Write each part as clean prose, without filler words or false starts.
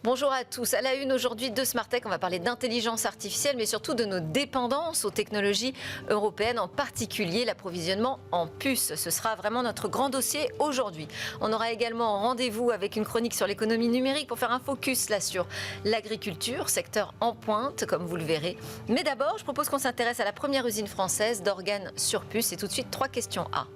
Bonjour à tous. À la une aujourd'hui de Smartech, on va parler d'intelligence artificielle, mais surtout de nos dépendances aux technologies européennes, en particulier l'approvisionnement en puces. Ce sera vraiment notre grand dossier aujourd'hui. On aura également rendez-vous avec une chronique sur l'économie numérique pour faire un focus là sur l'agriculture, secteur en pointe, comme vous le verrez. Mais d'abord, je propose qu'on s'intéresse à la première usine française d'organes sur puces. Et tout de suite, 3 questions A.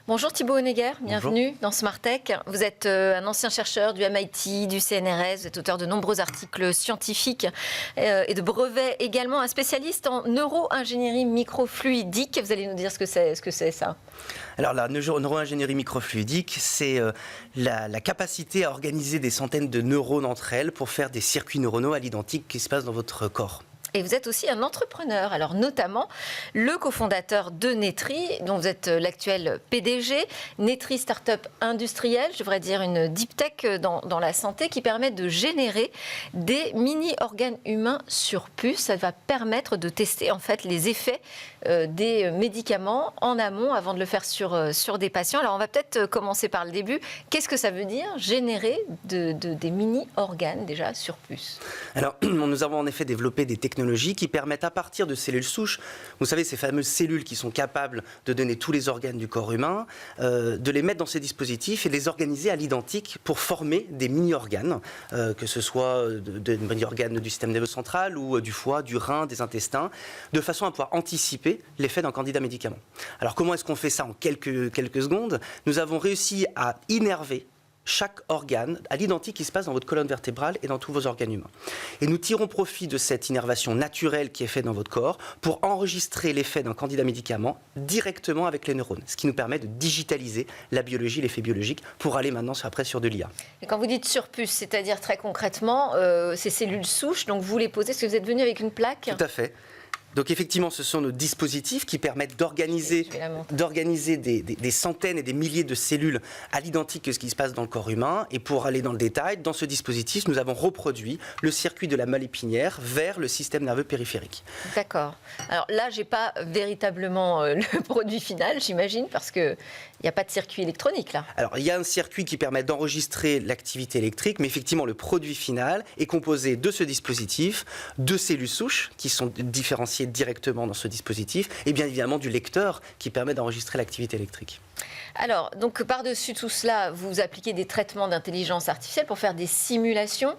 Bonjour Thibaut Honegger, bienvenue dans Smartech. Vous êtes un ancien chercheur du MIT, du CNRS, vous êtes auteur de nombreux articles scientifiques et de brevets également, un spécialiste en neuroingénierie microfluidique. Vous allez nous dire ce que c'est ça. Alors la neuroingénierie microfluidique, c'est la capacité à organiser des centaines de neurones entre elles pour faire des circuits neuronaux à l'identique qui se passent dans votre corps. Et vous êtes aussi un entrepreneur, alors notamment le cofondateur de Netri, dont vous êtes l'actuel PDG. Netri, start-up industrielle, je devrais dire une deep tech dans la santé, qui permet de générer des mini-organes humains sur puce. Ça va permettre de tester en fait les effets des médicaments en amont avant de le faire sur des patients. Alors on va peut-être commencer par le début. Qu'est-ce que ça veut dire générer des mini-organes déjà sur puce? Alors nous avons en effet développé des technologies qui permettent à partir de cellules souches, vous savez ces fameuses cellules qui sont capables de donner tous les organes du corps humain, de les mettre dans ces dispositifs et de les organiser à l'identique pour former des mini-organes, que ce soit des mini-organes du système nerveux central ou du foie, du rein, des intestins, de façon à pouvoir anticiper l'effet d'un candidat médicament. Alors comment est-ce qu'on fait ça en quelques secondes? Nous avons réussi à innerver chaque organe à l'identique qui se passe dans votre colonne vertébrale et dans tous vos organes humains. Et nous tirons profit de cette innervation naturelle qui est faite dans votre corps pour enregistrer l'effet d'un candidat médicament directement avec les neurones, ce qui nous permet de digitaliser la biologie, l'effet biologique, pour aller maintenant après sur de l'IA. Et quand vous dites sur puce, c'est-à-dire très concrètement, ces cellules souches, donc vous les posez, est-ce que vous êtes venu avec une plaque? Tout à fait. Donc effectivement, ce sont nos dispositifs qui permettent d'organiser des centaines et des milliers de cellules à l'identique que ce qui se passe dans le corps humain. Et pour aller dans le détail, dans ce dispositif, nous avons reproduit le circuit de la moelle épinière vers le système nerveux périphérique. D'accord. Alors là, je n'ai pas véritablement le produit final, j'imagine, parce qu'il n'y a pas de circuit électronique là. Alors il y a un circuit qui permet d'enregistrer l'activité électrique, mais effectivement le produit final est composé de ce dispositif, de cellules souches qui sont différenciées directement dans ce dispositif et bien évidemment du lecteur qui permet d'enregistrer l'activité électrique. Alors, donc par-dessus tout cela, vous appliquez des traitements d'intelligence artificielle pour faire des simulations.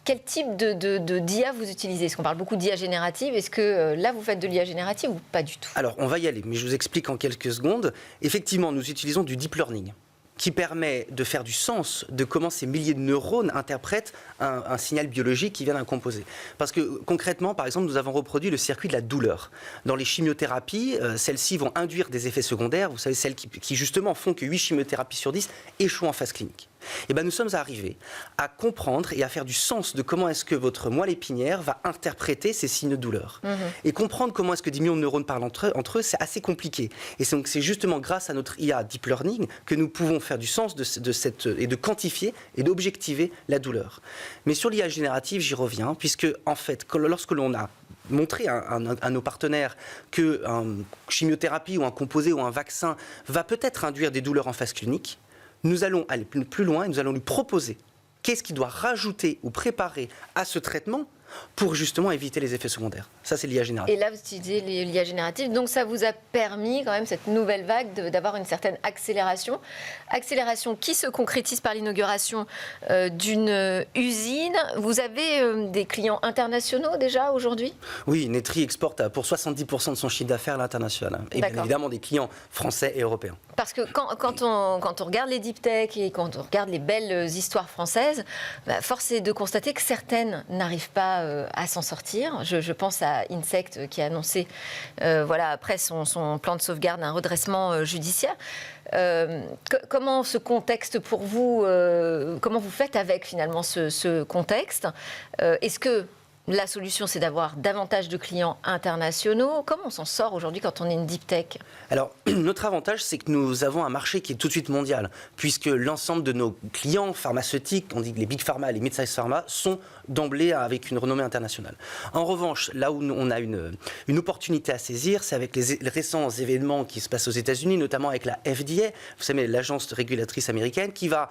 Quel type d'IA vous utilisez? Est-ce qu'on parle beaucoup d'IA générative? Est-ce que là, vous faites de l'IA générative ou pas du tout? Alors, on va y aller, mais je vous explique en quelques secondes. Effectivement, nous utilisons du deep learning qui permet de faire du sens de comment ces milliers de neurones interprètent un signal biologique qui vient d'un composé. Parce que concrètement, par exemple, nous avons reproduit le circuit de la douleur. Dans les chimiothérapies, celles-ci vont induire des effets secondaires, vous savez, celles qui justement font que 8 chimiothérapies sur 10 échouent en phase clinique. Et bien, nous sommes arrivés à comprendre et à faire du sens de comment est-ce que votre moelle épinière va interpréter ces signes de douleur. Et comprendre comment est-ce que des millions de neurones parlent entre eux, c'est assez compliqué. Et donc, c'est justement grâce à notre IA Deep Learning que nous pouvons faire du sens et de quantifier et d'objectiver la douleur. Mais sur l'IA générative, j'y reviens, puisque en fait, lorsque l'on a montrer à nos partenaires qu'une chimiothérapie ou un composé ou un vaccin va peut-être induire des douleurs en phase clinique, nous allons aller plus loin et nous allons lui proposer qu'est-ce qu'il doit rajouter ou préparer à ce traitement pour justement éviter les effets secondaires. Ça, c'est l'IA générative. Et là, vous utilisez l'IA générative, donc ça vous a permis quand même, cette nouvelle vague, d'avoir une certaine accélération. Accélération qui se concrétise par l'inauguration d'une usine. Vous avez des clients internationaux déjà aujourd'hui? Oui, Netri exporte pour 70% de son chiffre d'affaires à l'international. Et bien évidemment des clients français et européens. Parce que quand on regarde les deep tech et quand on regarde les belles histoires françaises, force est de constater que certaines n'arrivent pas à s'en sortir. Je pense à Insect qui a annoncé après son plan de sauvegarde un redressement judiciaire. Comment ce contexte pour vous, comment vous faites avec finalement ce contexte? Est-ce que la solution, c'est d'avoir davantage de clients internationaux. Comment on s'en sort aujourd'hui quand on est une deep tech ? Alors, notre avantage, c'est que nous avons un marché qui est tout de suite mondial, puisque l'ensemble de nos clients pharmaceutiques, on dit que les big pharma, les mid-size pharma, sont d'emblée avec une renommée internationale. En revanche, là où on a une opportunité à saisir, c'est avec les récents événements qui se passent aux États-Unis, notamment avec la FDA, vous savez, l'agence régulatrice américaine, qui va,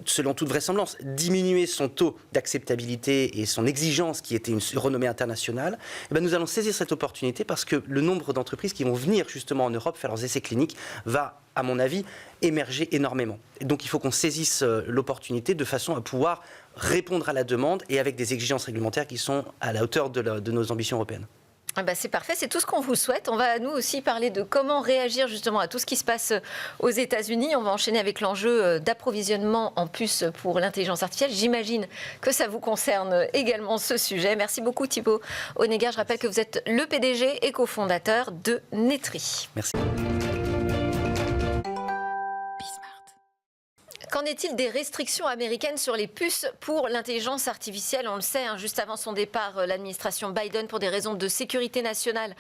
selon toute vraisemblance, diminuer son taux d'acceptabilité et son exigence qui était une renommée internationale. Et bien, nous allons saisir cette opportunité parce que le nombre d'entreprises qui vont venir justement en Europe faire leurs essais cliniques va, à mon avis, émerger énormément. Et donc il faut qu'on saisisse l'opportunité de façon à pouvoir répondre à la demande et avec des exigences réglementaires qui sont à la hauteur de nos ambitions européennes. Ah bah c'est parfait, c'est tout ce qu'on vous souhaite. On va nous aussi parler de comment réagir justement à tout ce qui se passe aux États-Unis. On va enchaîner avec l'enjeu d'approvisionnement en puces pour l'intelligence artificielle. J'imagine que ça vous concerne également ce sujet. Merci beaucoup Thibaut Onega. Je rappelle que vous êtes le PDG et cofondateur de Netri. Merci. Qu'en est-il des restrictions américaines sur les puces pour l'intelligence artificielle ? On le sait, juste avant son départ, l'administration Biden, pour des raisons de sécurité nationale,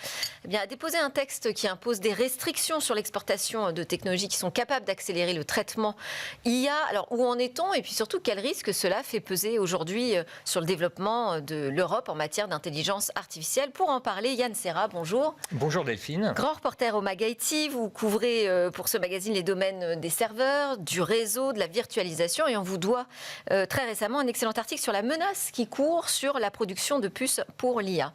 a déposé un texte qui impose des restrictions sur l'exportation de technologies qui sont capables d'accélérer le traitement IA. Alors, où en est-on ? Et puis surtout, quel risque cela fait peser aujourd'hui sur le développement de l'Europe en matière d'intelligence artificielle ? Pour en parler, Yann Serra, bonjour. Bonjour Delphine. Grand reporter au MagIT, vous couvrez pour ce magazine les domaines des serveurs, du réseau, de la virtualisation, et on vous doit très récemment un excellent article sur la menace qui court sur la production de puces pour l'IA.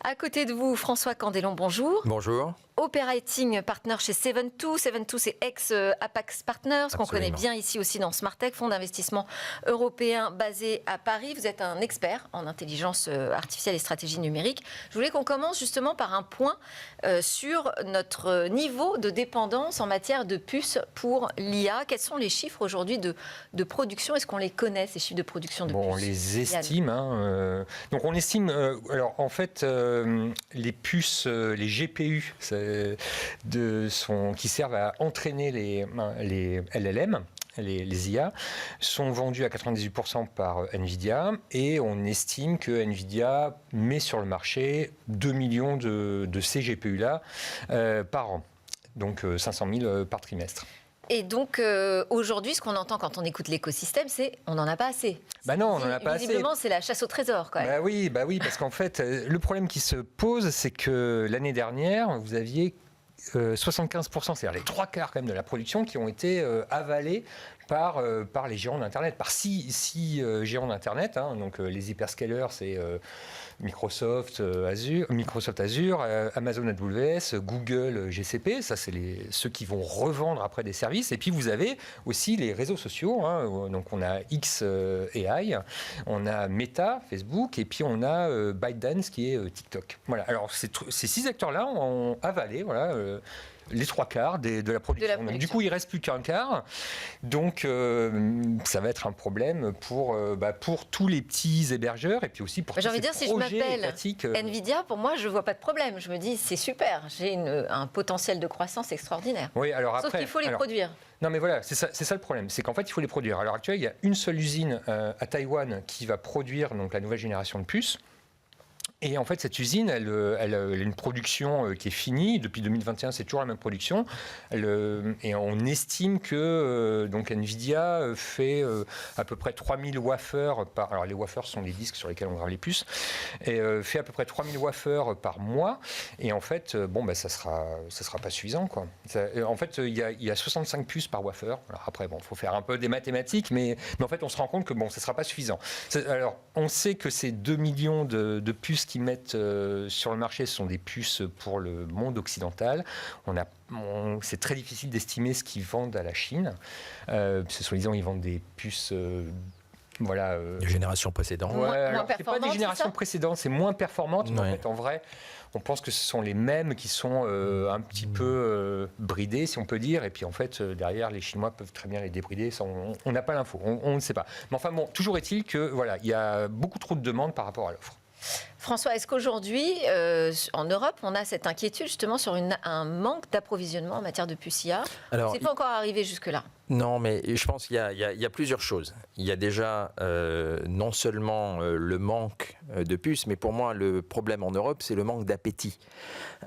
À côté de vous, François Candelon, bonjour. Bonjour. Operating Partner chez Seven2. Seven2, c'est ex-Apax Partners, qu'on connaît bien ici aussi dans Smartech, fonds d'investissement européen basé à Paris. Vous êtes un expert en intelligence artificielle et stratégie numérique. Je voulais qu'on commence justement par un point sur notre niveau de dépendance en matière de puces pour l'IA. Quels sont les chiffres aujourd'hui de production ? Est-ce qu'on les connaît, ces chiffres de production de puces ? On les estime. Donc on estime, alors en fait, les puces, les GPU, qui servent à entraîner les LLM, les IA, sont vendus à 98% par Nvidia, et on estime que Nvidia met sur le marché 2 millions de ces GPU-là par an, donc 500 000 par trimestre. Et donc, aujourd'hui, ce qu'on entend quand on écoute l'écosystème, c'est on n'en a pas assez. Bah non, on n'en a pas assez. Visiblement, c'est la chasse au trésor, quand même. Bah oui, parce qu'en fait, le problème qui se pose, c'est que l'année dernière, vous aviez 75%, c'est-à-dire les 3/4 quand même de la production, qui ont été avalés par les géants d'Internet, par six géants d'Internet. Donc les hyperscalers, c'est Microsoft Azure, Amazon AWS, Google GCP. Ça, c'est ceux qui vont revendre après des services. Et puis vous avez aussi les réseaux sociaux. Donc on a XAI, on a Meta, Facebook, et puis on a ByteDance qui est TikTok. Voilà. Alors ces 6 acteurs-là ont avalé, les 3/4 de la production. Donc, du coup, il ne reste plus qu'un quart. Donc, ça va être un problème pour tous les petits hébergeurs et puis aussi pour tous ces projets étatiques. J'ai envie de dire, si je m'appelle Nvidia, pour moi, je ne vois pas de problème. Je me dis, c'est super, j'ai un potentiel de croissance extraordinaire. Oui, alors sauf qu'il faut les produire. Non, mais voilà, c'est ça le problème. C'est qu'en fait, il faut les produire. À l'heure actuelle, il y a une seule usine à Taïwan qui va produire donc, la nouvelle génération de puces. Et en fait, cette usine, elle a une production qui est finie. Depuis 2021, c'est toujours la même production. Et on estime que donc Nvidia fait à peu près 3000 wafers par... Alors, les wafers sont les disques sur lesquels on grave les puces. Et fait à peu près 3000 wafers par mois. Et en fait, ça sera pas suffisant, quoi. En fait, il y a 65 puces par wafer. Alors après, il faut faire un peu des mathématiques. Mais en fait, on se rend compte que ça sera pas suffisant. Alors, on sait que ces 2 millions de puces qui mettent sur le marché, ce sont des puces pour le monde occidental. C'est très difficile d'estimer ce qu'ils vendent à la Chine. Soi-disant, ils vendent des puces... des générations précédentes. C'est pas des générations précédentes, c'est moins performante, mais en fait, en vrai, on pense que ce sont les mêmes qui sont un petit peu bridés, si on peut dire, et puis en fait, derrière, les Chinois peuvent très bien les débrider, ça, on n'a pas l'info, on ne sait pas. Mais enfin bon, toujours est-il que il y a beaucoup trop de demandes par rapport à l'offre. François, est-ce qu'aujourd'hui, en Europe, on a cette inquiétude justement sur un manque d'approvisionnement en matière de puces IA ? C'est pas encore arrivé jusque-là. Non, mais je pense qu'il y a plusieurs choses. Il y a déjà non seulement le manque de puces, mais pour moi, le problème en Europe, c'est le manque d'appétit.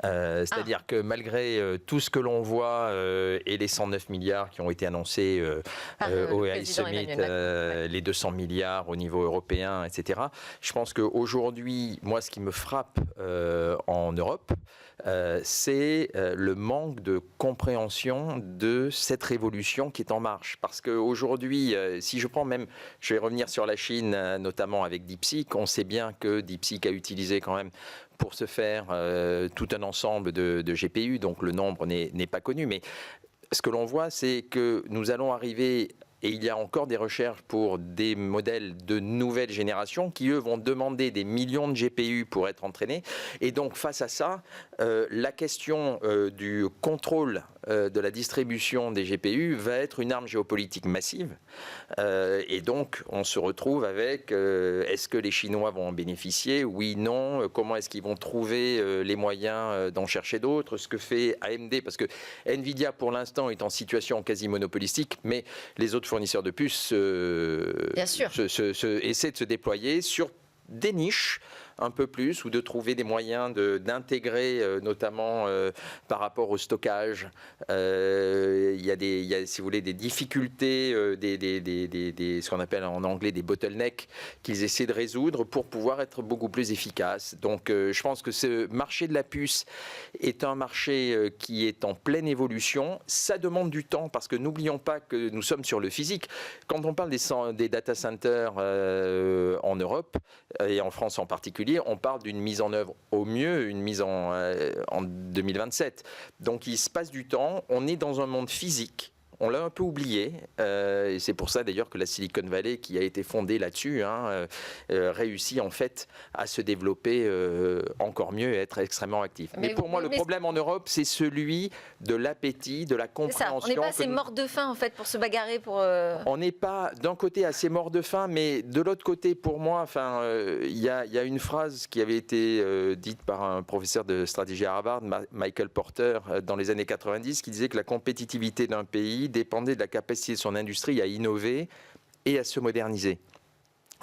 C'est-à-dire que malgré tout ce que l'on voit et les 109 milliards qui ont été annoncés au AI Summit, les 200 milliards au niveau européen, etc., je pense qu'aujourd'hui, moi, ce qui me frappe en Europe, c'est le manque de compréhension de cette révolution qui est en marche. Parce qu'aujourd'hui, si je prends même, je vais revenir sur la Chine, notamment avec DeepSeek, on sait bien que DeepSeek a utilisé quand même pour se faire tout un ensemble de GPU, donc le nombre n'est pas connu. Mais ce que l'on voit, c'est que nous allons arriver... Et il y a encore des recherches pour des modèles de nouvelle génération qui, eux, vont demander des millions de GPU pour être entraînés. Et donc, face à ça, la question du contrôle de la distribution des GPU va être une arme géopolitique massive. Et donc, on se retrouve avec est-ce que les Chinois vont en bénéficier ? Oui, non. Comment est-ce qu'ils vont trouver les moyens d'en chercher d'autres ? Ce que fait AMD, parce que Nvidia, pour l'instant, est en situation quasi monopolistique, mais les autres fournisseurs de puces essaient de se déployer sur des niches un peu plus, ou de trouver des moyens d'intégrer, notamment par rapport au stockage. Il y a, si vous voulez, des difficultés, ce qu'on appelle en anglais des bottlenecks, qu'ils essaient de résoudre pour pouvoir être beaucoup plus efficaces. Donc, je pense que ce marché de la puce est un marché qui est en pleine évolution. Ça demande du temps, parce que n'oublions pas que nous sommes sur le physique. Quand on parle des data centers en Europe, et en France en particulier, on parle d'une mise en œuvre au mieux, une mise en 2027. Donc il se passe du temps, on est dans un monde physique. On l'a un peu oublié, et c'est pour ça d'ailleurs que la Silicon Valley, qui a été fondée là-dessus, réussit en fait à se développer encore mieux et être extrêmement actif. Mais pour moi, le problème en Europe, c'est celui de l'appétit, de la compréhension. On n'est pas assez mort de faim en fait pour se bagarrer pour. On n'est pas d'un côté assez mort de faim, mais de l'autre côté, pour moi, il y a une phrase qui avait été dite par un professeur de stratégie à Harvard, Michael Porter, dans les années 90, qui disait que la compétitivité d'un pays dépendait de la capacité de son industrie à innover et à se moderniser.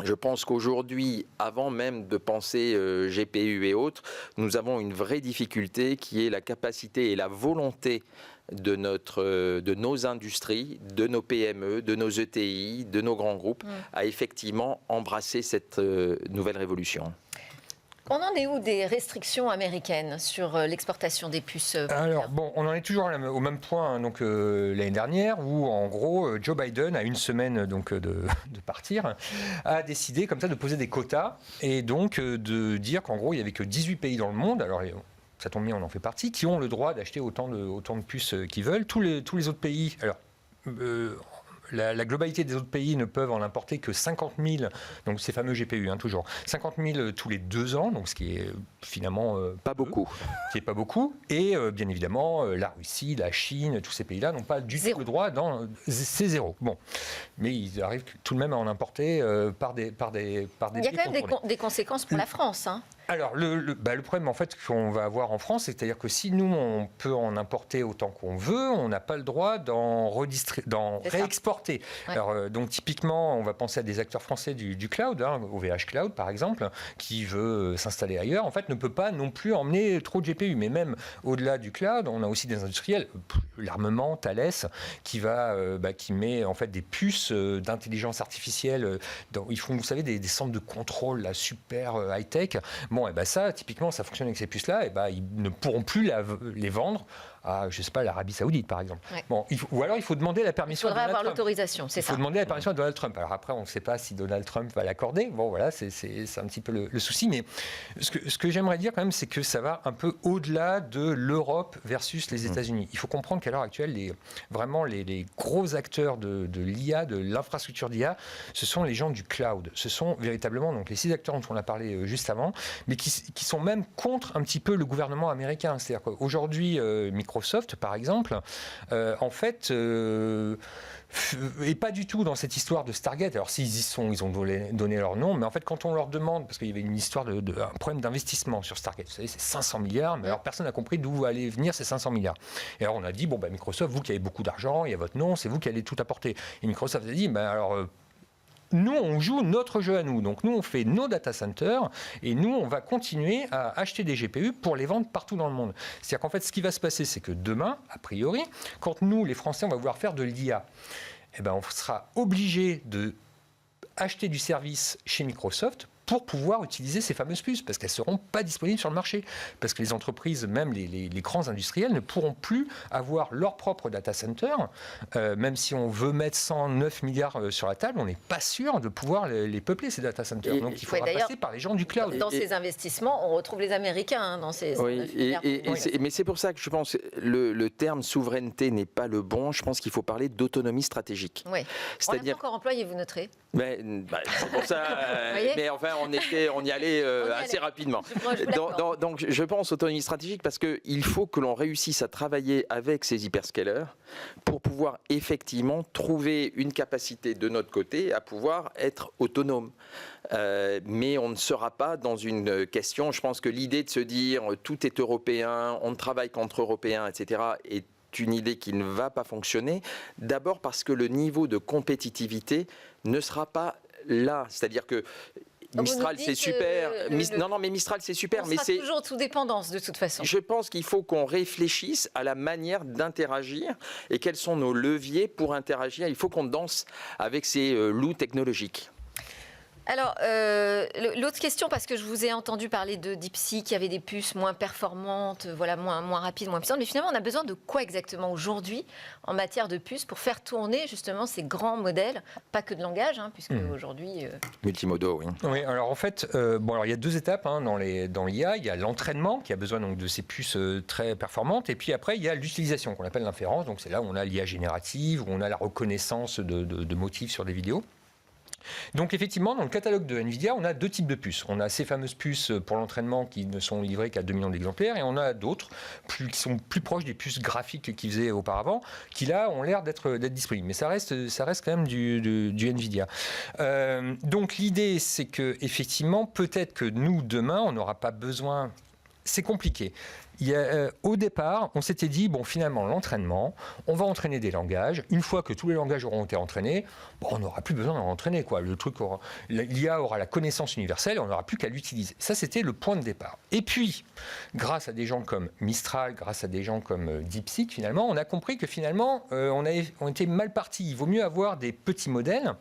Je pense qu'aujourd'hui, avant même de penser GPU et autres, nous avons une vraie difficulté qui est la capacité et la volonté de nos industries, de nos PME, de nos ETI, de nos grands groupes, à effectivement embrasser cette nouvelle révolution. On en est où des restrictions américaines sur l'exportation des puces ? Alors, on en est toujours au même point l'année dernière, où en gros, Joe Biden, à une semaine de partir, a décidé comme ça de poser des quotas et donc de dire qu'en gros, il n'y avait que 18 pays dans le monde, alors ça tombe bien, on en fait partie, qui ont le droit d'acheter autant de puces qu'ils veulent. Tous les autres pays... Alors, la globalité des autres pays ne peuvent en importer que 50 000, donc ces fameux GPU, toujours, 50 000 tous les 2 ans, donc ce qui est finalement pas beaucoup. Qui est pas beaucoup. Et bien évidemment, la Russie, la Chine, tous ces pays-là n'ont pas du tout le droit c'est zéro. Bon, mais ils arrivent tout de même à en importer par des Il y a quand même des conséquences pour la France, hein. Alors, le problème en fait qu'on va avoir en France, c'est-à-dire que si nous, on peut en importer autant qu'on veut, on n'a pas le droit d'en réexporter. Ouais. Alors, donc typiquement, on va penser à des acteurs français du cloud, OVH Cloud par exemple, qui veut s'installer ailleurs, en fait, ne peut pas non plus emmener trop de GPU. Mais même au-delà du cloud, on a aussi des industriels, l'armement, Thales, qui met en fait des puces d'intelligence artificielle. Ils font, vous savez, des centres de contrôle là, super high-tech. Bon, ça, typiquement, ça fonctionne avec ces puces-là, ils ne pourront plus les vendre à, je sais pas, l'Arabie Saoudite, par exemple. Ouais. Bon, ou alors, il faut demander la permission à Donald Trump. Il faudra avoir l'autorisation, c'est ça. Il faut demander la permission à Donald Trump. Alors après, on ne sait pas si Donald Trump va l'accorder. Bon, voilà, c'est un petit peu le souci. Mais ce que j'aimerais dire quand même, c'est que ça va un peu au-delà de l'Europe versus les États-Unis. Il faut comprendre qu'à l'heure actuelle, les gros acteurs de l'IA, de l'infrastructure d'IA, ce sont les gens du cloud. Ce sont véritablement donc, les 6 acteurs dont on a parlé juste avant, mais qui sont même contre un petit peu le gouvernement américain. C'est-à-dire qu'aujourd'hui, Microsoft Microsoft, par exemple, en fait, et pas du tout dans cette histoire de Stargate. Alors s'ils y sont, ils ont donné leur nom, mais en fait quand on leur demande, parce qu'il y avait une histoire un problème d'investissement sur Stargate, vous savez c'est 500 milliards, mais alors personne n'a compris d'où allaient venir ces 500 milliards. Et alors on a dit, bon Microsoft, vous qui avez beaucoup d'argent, il y a votre nom, c'est vous qui allez tout apporter. Et Microsoft a dit, nous, on joue notre jeu à nous. Donc, nous, on fait nos data centers et nous, on va continuer à acheter des GPU pour les vendre partout dans le monde. C'est-à-dire qu'en fait, ce qui va se passer, c'est que demain, a priori, quand nous, les Français, on va vouloir faire de l'IA, on sera obligé de acheter du service chez Microsoft pour pouvoir utiliser ces fameuses puces, parce qu'elles ne seront pas disponibles sur le marché. Parce que les entreprises, même les grands industriels, ne pourront plus avoir leur propre data center. Même si on veut mettre 109 milliards sur la table, on n'est pas sûr de pouvoir les peupler, ces data centers. Donc il faudra passer par les gens du cloud. Dans ces investissements, on retrouve les Américains dans ces 109 milliards. Mais c'est pour ça que je pense que le terme souveraineté n'est pas le bon. Je pense qu'il faut parler d'autonomie stratégique. Oui. C'est-à-dire... On l'a encore employé, vous noterez. C'est pour ça. Mais enfin, on y allait assez rapidement. Donc, je pense autonomie stratégique parce qu'il faut que l'on réussisse à travailler avec ces hyperscalers pour pouvoir effectivement trouver une capacité de notre côté à pouvoir être autonome. Mais on ne sera pas dans une question. Je pense que l'idée de se dire tout est européen, on ne travaille qu'entre Européens, etc., est une idée qui ne va pas fonctionner. D'abord parce que le niveau de compétitivité ne sera pas là. C'est-à-dire que Mistral, c'est super. Non, mais Mistral, c'est super. On sera toujours sous dépendance, de toute façon. Je pense qu'il faut qu'on réfléchisse à la manière d'interagir et quels sont nos leviers pour interagir. Il faut qu'on danse avec ces loups technologiques. Alors, l'autre question, parce que je vous ai entendu parler de DeepSeek, qui avait des puces moins performantes, moins rapides, moins puissantes. Mais finalement, on a besoin de quoi exactement aujourd'hui en matière de puces pour faire tourner justement ces grands modèles, pas que de langage, puisque aujourd'hui... Multimodaux, oui. Oui, alors en fait, il y a deux étapes dans l'IA. Il y a l'entraînement, qui a besoin donc, de ces puces très performantes. Et puis après, il y a l'utilisation, qu'on appelle l'inférence. Donc c'est là où on a l'IA générative, où on a la reconnaissance de motifs sur des vidéos. Donc effectivement, dans le catalogue de NVIDIA, on a deux types de puces. On a ces fameuses puces pour l'entraînement qui ne sont livrées qu'à 2 millions d'exemplaires, et on a d'autres qui sont plus proches des puces graphiques qu'ils faisaient auparavant, qui là ont l'air d'être disponibles. Mais ça reste quand même du NVIDIA. Donc l'idée, c'est que effectivement, peut-être que nous, demain, on n'aura pas besoin... C'est compliqué. Au départ, on s'était dit, finalement, l'entraînement, on va entraîner des langages. Une fois que tous les langages auront été entraînés, on n'aura plus besoin d'en entraîner. L'IA aura la connaissance universelle et on n'aura plus qu'à l'utiliser. Ça, c'était le point de départ. Et puis, grâce à des gens comme Mistral, grâce à des gens comme DeepSeek, finalement, on a compris que finalement, on était mal parti. Il vaut mieux avoir des petits modèles.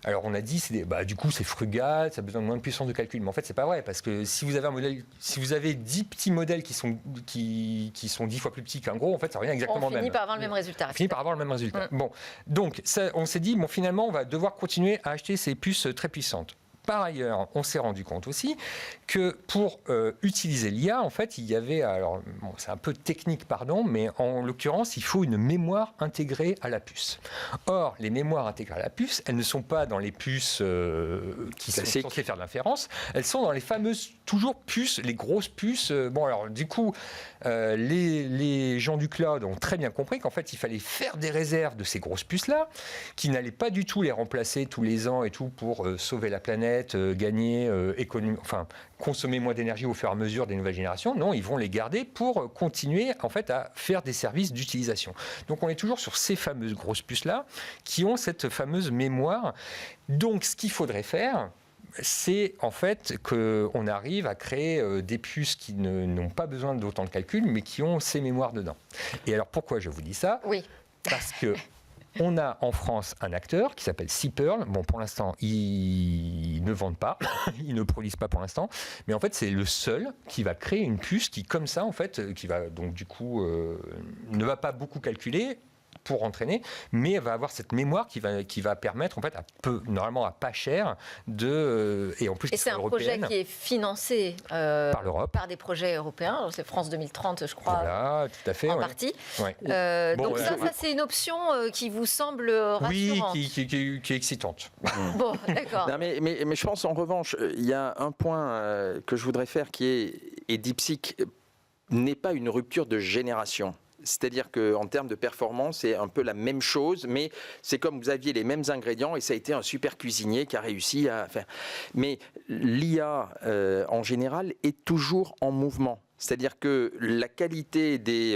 Alors on a dit, du coup c'est frugal, ça a besoin de moins de puissance de calcul. Mais en fait c'est pas vrai, parce que si vous avez 10 petits modèles qui sont 10 fois plus petits qu'un gros, en fait ça revient exactement le même. On finit par avoir le même résultat. On finit par avoir le même résultat. Bon, donc on s'est dit, finalement on va devoir continuer à acheter ces puces très puissantes. Par ailleurs, on s'est rendu compte aussi que pour utiliser l'IA, en fait, il y avait, c'est un peu technique, mais en l'occurrence, il faut une mémoire intégrée à la puce. Or, les mémoires intégrées à la puce, elles ne sont pas dans les puces qui sont censées faire de l'inférence, elles sont dans les fameuses, toujours puces, les grosses puces. Du coup, les gens du cloud ont très bien compris qu'en fait, il fallait faire des réserves de ces grosses puces-là, qui n'allaient pas du tout les remplacer tous les ans et tout pour sauver la planète, gagner, consommer moins d'énergie au fur et à mesure des nouvelles générations. Non, ils vont les garder pour continuer en fait à faire des services d'utilisation. Donc on est toujours sur ces fameuses grosses puces-là qui ont cette fameuse mémoire. Donc ce qu'il faudrait faire, c'est en fait qu'on arrive à créer des puces qui n'ont pas besoin d'autant de calcul, mais qui ont ces mémoires dedans. Et alors pourquoi je vous dis ça ? Oui. Parce que on a en France un acteur qui s'appelle Seapearl. Pour l'instant, ils ne vendent pas, ils ne produisent pas pour l'instant, mais en fait, c'est le seul qui va créer une puce qui, comme ça, en fait, qui va donc du coup ne va pas beaucoup calculer pour entraîner, mais elle va avoir cette mémoire qui va permettre en fait normalement à pas cher et en plus et c'est un projet qui est financé par l'Europe, par des projets européens. C'est France 2030, je crois. Voilà, tout à fait, en partie. Ouais. Donc ça c'est une option qui vous semble rassurante. Oui, qui est excitante. Bon, d'accord. Non, mais je pense en revanche, il y a un point que je voudrais faire qui est DeepSeek n'est pas une rupture de génération. c'est-à-dire qu'en termes de performance, c'est un peu la même chose, mais c'est comme vous aviez les mêmes ingrédients et ça a été un super cuisinier qui a réussi à faire. Mais l'IA, en général, est toujours en mouvement. C'est-à-dire que la qualité des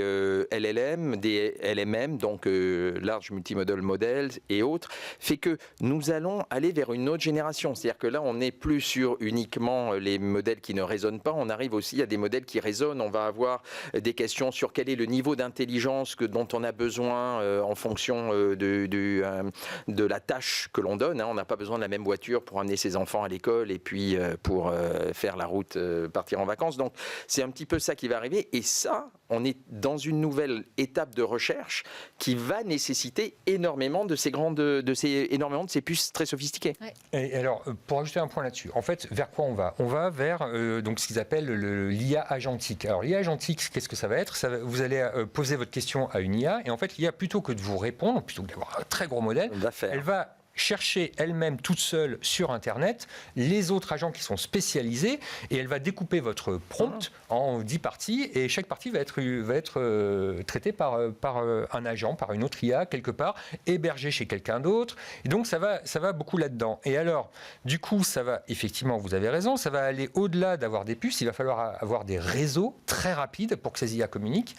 LLM, des LMM, donc Large Multimodal Models et autres, fait que nous allons aller vers une autre génération. C'est-à-dire que là, on n'est plus sur uniquement les modèles qui ne résonnent pas, on arrive aussi à des modèles qui résonnent. On va avoir des questions sur quel est le niveau d'intelligence dont on a besoin en fonction de la tâche que l'on donne. On n'a pas besoin de la même voiture pour amener ses enfants à l'école et puis pour faire la route, partir en vacances. Donc, c'est un petit peu ça qui va arriver, et ça, on est dans une nouvelle étape de recherche qui va nécessiter énormément de ces puces très sophistiquées. Ouais. Et alors, pour ajouter un point là-dessus, en fait, vers quoi on va ? On va vers donc ce qu'ils appellent l'IA agentique. Alors, l'IA agentique, qu'est-ce que ça va être ? Vous allez poser votre question à une IA, et en fait, l'IA, plutôt que de vous répondre, plutôt que d'avoir un très gros modèle, elle va chercher elle-même toute seule sur Internet les autres agents qui sont spécialisés, et elle va découper votre prompt en 10 parties, et chaque partie va être traitée par un agent, par une autre IA quelque part, hébergée chez quelqu'un d'autre, et donc ça va beaucoup là-dedans. Et alors, du coup, ça va, effectivement, vous avez raison, ça va aller au-delà d'avoir des puces, il va falloir avoir des réseaux très rapides pour que ces IA communiquent.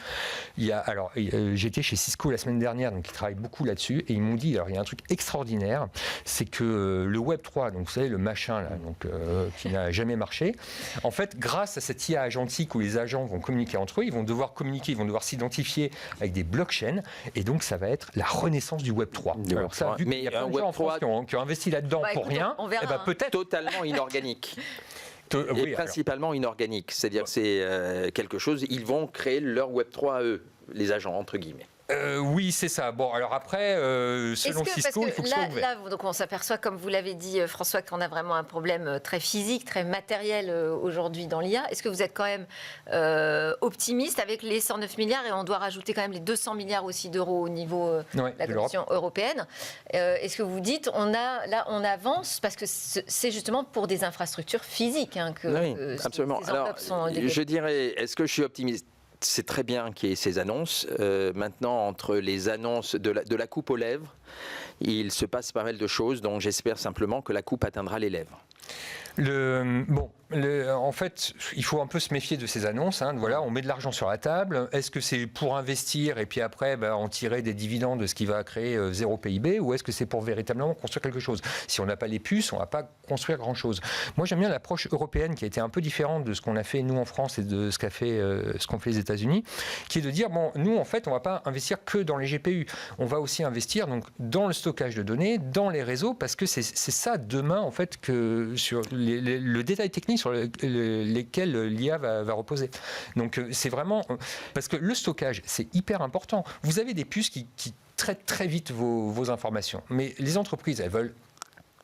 J'étais chez Cisco la semaine dernière, donc ils travaillent beaucoup là-dessus, et ils m'ont dit, alors il y a un truc extraordinaire, c'est que le Web 3, donc vous savez, le machin là, qui n'a jamais marché, en fait, grâce à cette IA agentique où les agents vont communiquer entre eux, ils vont devoir communiquer, ils vont devoir s'identifier avec des blockchains, et donc ça va être la renaissance du Web 3. Alors ça, vu qu'il y a plein de gens en France qui ont investi là-dedans pour rien, peut-être totalement inorganique. Et principalement inorganique, c'est-à-dire que c'est quelque chose, ils vont créer leur Web 3 à eux, les agents, entre guillemets. Oui, c'est ça. Bon, alors après, selon Cisco, il faut que ce soit ouvert. Là, donc on s'aperçoit, comme vous l'avez dit, François, qu'on a vraiment un problème très physique, très matériel aujourd'hui dans l'IA. Est-ce que vous êtes quand même optimiste avec les 109 milliards, et on doit rajouter quand même les 200 milliards aussi d'euros au niveau de la Commission européenne. Est-ce que vous dites, on avance, parce que c'est justement pour des infrastructures physiques que absolument. Ces enveloppes sont développées. Je dirais, est-ce que je suis optimiste ? C'est très bien qu'il y ait ces annonces. Maintenant, entre les annonces de la coupe aux lèvres, il se passe pas mal de choses, donc j'espère simplement que la coupe atteindra les lèvres. En fait, il faut un peu se méfier de ces annonces. Voilà, on met de l'argent sur la table. Est-ce que c'est pour investir et puis après en tirer des dividendes de ce qui va créer zéro PIB, ou est-ce que c'est pour véritablement construire quelque chose ? Si on n'a pas les puces, on ne va pas construire grand-chose. Moi, j'aime bien l'approche européenne qui a été un peu différente de ce qu'on a fait nous en France et de ce qu'ont fait les États-Unis, qui est de dire nous en fait, on ne va pas investir que dans les GPU. On va aussi investir donc dans le stockage de données, dans les réseaux, parce que c'est ça demain en fait que sur le détail technique sur lesquels l'IA va reposer. Donc c'est vraiment... Parce que le stockage, c'est hyper important. Vous avez des puces qui traitent très vite vos informations. Mais les entreprises, elles veulent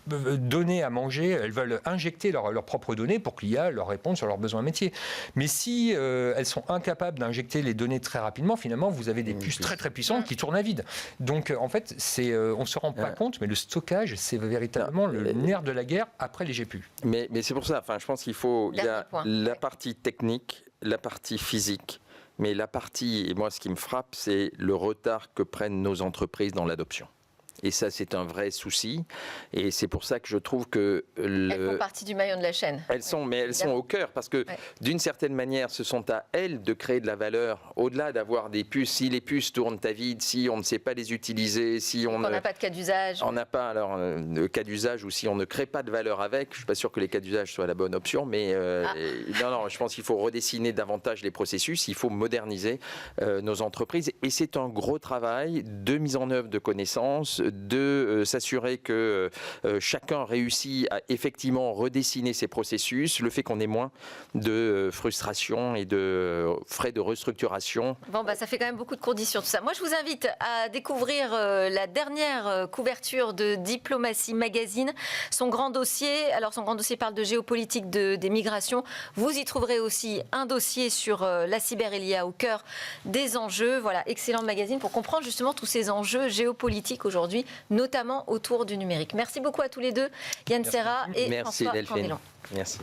donner à manger, elles veulent injecter leurs propres données pour que l'IA leur réponde sur leurs besoins métiers. Mais si elles sont incapables d'injecter les données très rapidement, finalement, vous avez des puces très très puissantes qui tournent à vide. Donc en fait, on ne se rend pas compte, mais le stockage, c'est véritablement le nerf de la guerre après les GPU. Mais c'est pour ça, je pense qu'il y a la partie technique, la partie physique, mais la partie, et moi ce qui me frappe, c'est le retard que prennent nos entreprises dans l'adoption. Et ça, c'est un vrai souci. Et c'est pour ça que je trouve que... Elles font partie du maillon de la chaîne. Elles sont au cœur, parce que d'une certaine manière, ce sont à elles de créer de la valeur, au-delà d'avoir des puces. Si les puces tournent à vide, si on ne sait pas les utiliser, si on n'a pas de cas d'usage. On n'a pas de cas d'usage, ou si on ne crée pas de valeur avec. Je ne suis pas sûr que les cas d'usage soient la bonne option, mais non, je pense qu'il faut redessiner davantage les processus, il faut moderniser nos entreprises. Et c'est un gros travail de mise en œuvre de connaissances, de s'assurer que chacun réussit à effectivement redessiner ses processus, le fait qu'on ait moins de frustration et de frais de restructuration. Bon, ça fait quand même beaucoup de conditions tout ça. Moi, je vous invite à découvrir la dernière couverture de Diplomatie Magazine. Son grand dossier parle de géopolitique des migrations. Vous y trouverez aussi un dossier sur la cyber et l'IA au cœur des enjeux. Voilà, excellent magazine pour comprendre justement tous ces enjeux géopolitiques aujourd'hui, notamment autour du numérique. Merci beaucoup à tous les deux, Yann Serra et François Candélan. Merci.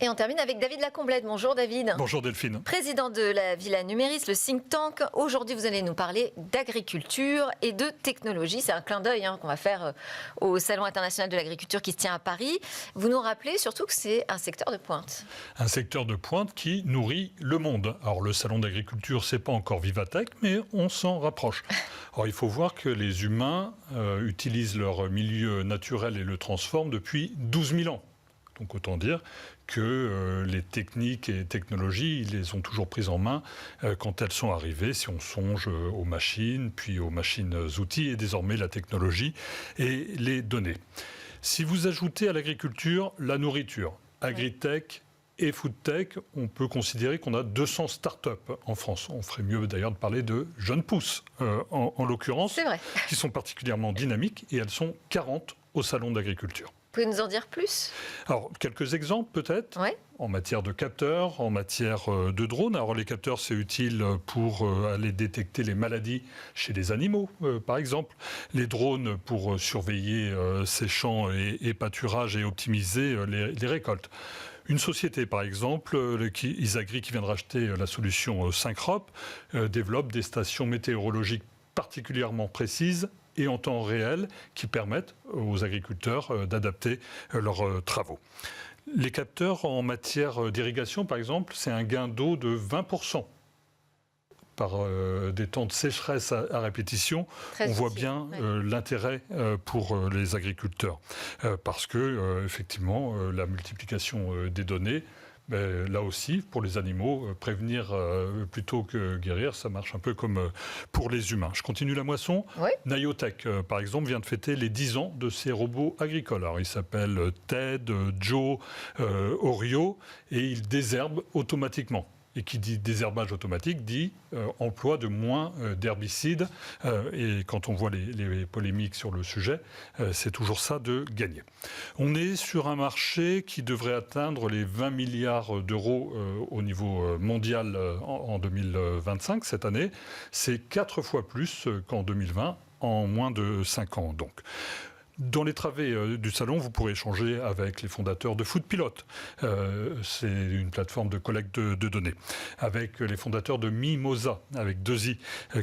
Et on termine avec David Lacomblette. Bonjour David. Bonjour Delphine. Président de la Villa Numéris, le think tank. Aujourd'hui, vous allez nous parler d'agriculture et de technologie. C'est un clin d'œil qu'on va faire au Salon international de l'agriculture qui se tient à Paris. Vous nous rappelez surtout que c'est un secteur de pointe. Un secteur de pointe qui nourrit le monde. Alors le Salon d'agriculture, c'est pas encore Vivatech, mais on s'en rapproche. Alors il faut voir que les humains utilisent leur milieu naturel et le transforment depuis 12 000 ans. Donc autant dire que les techniques et technologies, ils les ont toujours prises en main quand elles sont arrivées, si on songe aux machines, puis aux machines-outils, et désormais la technologie et les données. Si vous ajoutez à l'agriculture la nourriture, agritech et foodtech, on peut considérer qu'on a 200 start-up en France. On ferait mieux d'ailleurs de parler de jeunes pousses, en l'occurrence, qui sont particulièrement dynamiques, et elles sont 40 au Salon d'agriculture. Vous pouvez nous en dire plus ? Alors, quelques exemples peut-être, en matière de capteurs, en matière de drones. Alors, les capteurs, c'est utile pour aller détecter les maladies chez les animaux, par exemple. Les drones pour surveiller ces champs et pâturages et optimiser les récoltes. Une société, par exemple, Isagri, qui vient de racheter la solution Syncrop, développe des stations météorologiques particulièrement précises et en temps réel qui permettent aux agriculteurs d'adapter leurs travaux. Les capteurs en matière d'irrigation, par exemple, c'est un gain d'eau de 20%. Par des temps de sécheresse à répétition, on voit bien l'intérêt pour les agriculteurs. Parce que, effectivement, la multiplication des données, là aussi, pour les animaux, prévenir plutôt que guérir, ça marche un peu comme pour les humains. Je continue la moisson. Naïotech, par exemple, vient de fêter les 10 ans de ses robots agricoles. Alors, ils s'appellent Ted, Joe, Oreo, et ils désherbent automatiquement. Et qui dit désherbage automatique dit emploi de moins d'herbicides. Et quand on voit les polémiques sur le sujet, c'est toujours ça de gagner. On est sur un marché qui devrait atteindre les 20 milliards d'euros au niveau mondial en 2025, cette année. C'est 4 fois plus qu'en 2020, en moins de 5 ans donc. Dans les travées du salon, vous pourrez échanger avec les fondateurs de Foodpilot. C'est une plateforme de collecte de données. Avec les fondateurs de Mimosa, avec 2i,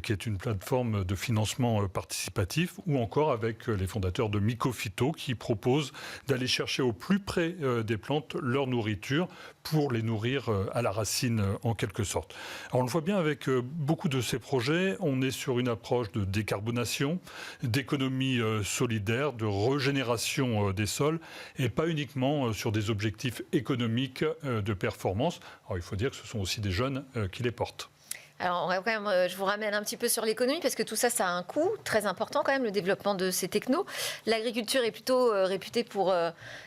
qui est une plateforme de financement participatif. Ou encore avec les fondateurs de Mycophyto, qui proposent d'aller chercher au plus près des plantes leur nourriture pour les nourrir à la racine en quelque sorte. Alors on le voit bien avec beaucoup de ces projets, on est sur une approche de décarbonation, d'économie solidaire, de régénération des sols et pas uniquement sur des objectifs économiques de performance. Alors il faut dire que ce sont aussi des jeunes qui les portent. Alors, quand même, je vous ramène un petit peu sur l'économie, parce que tout ça, ça a un coût très important quand même, le développement de ces technos. L'agriculture est plutôt réputée pour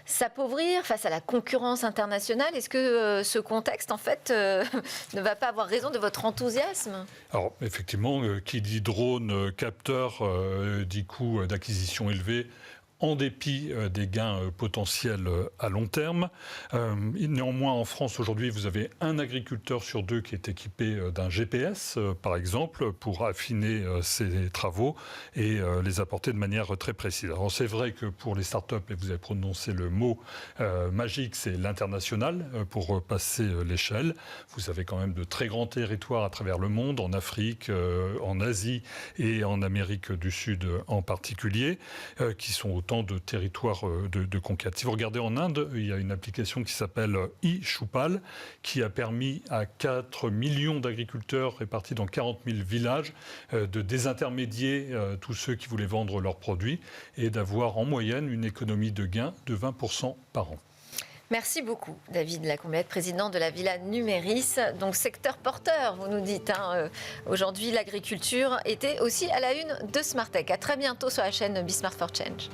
s'appauvrir face à la concurrence internationale. Est-ce que ce contexte, en fait, ne va pas avoir raison de votre enthousiasme ? Alors, effectivement, qui dit drone, capteur, dit coût d'acquisition élevé, en dépit des gains potentiels à long terme. Néanmoins, en France, aujourd'hui, vous avez un agriculteur sur 2 qui est équipé d'un GPS, par exemple, pour affiner ses travaux et les apporter de manière très précise. Alors, c'est vrai que pour les startups, et vous avez prononcé le mot magique, c'est l'international, pour passer l'échelle. Vous avez quand même de très grands territoires à travers le monde, en Afrique, en Asie et en Amérique du Sud en particulier, qui sont autant de territoires de conquête. Si vous regardez en Inde, il y a une application qui s'appelle e-Choupal, qui a permis à 4 millions d'agriculteurs répartis dans 40 000 villages de désintermédier tous ceux qui voulaient vendre leurs produits et d'avoir en moyenne une économie de gain de 20% par an. Merci beaucoup, David Lacomblette, président de la Villa Numéris. Donc, secteur porteur, vous nous dites. Aujourd'hui, l'agriculture était aussi à la une de Smartech. À très bientôt sur la chaîne Be Smart for Change.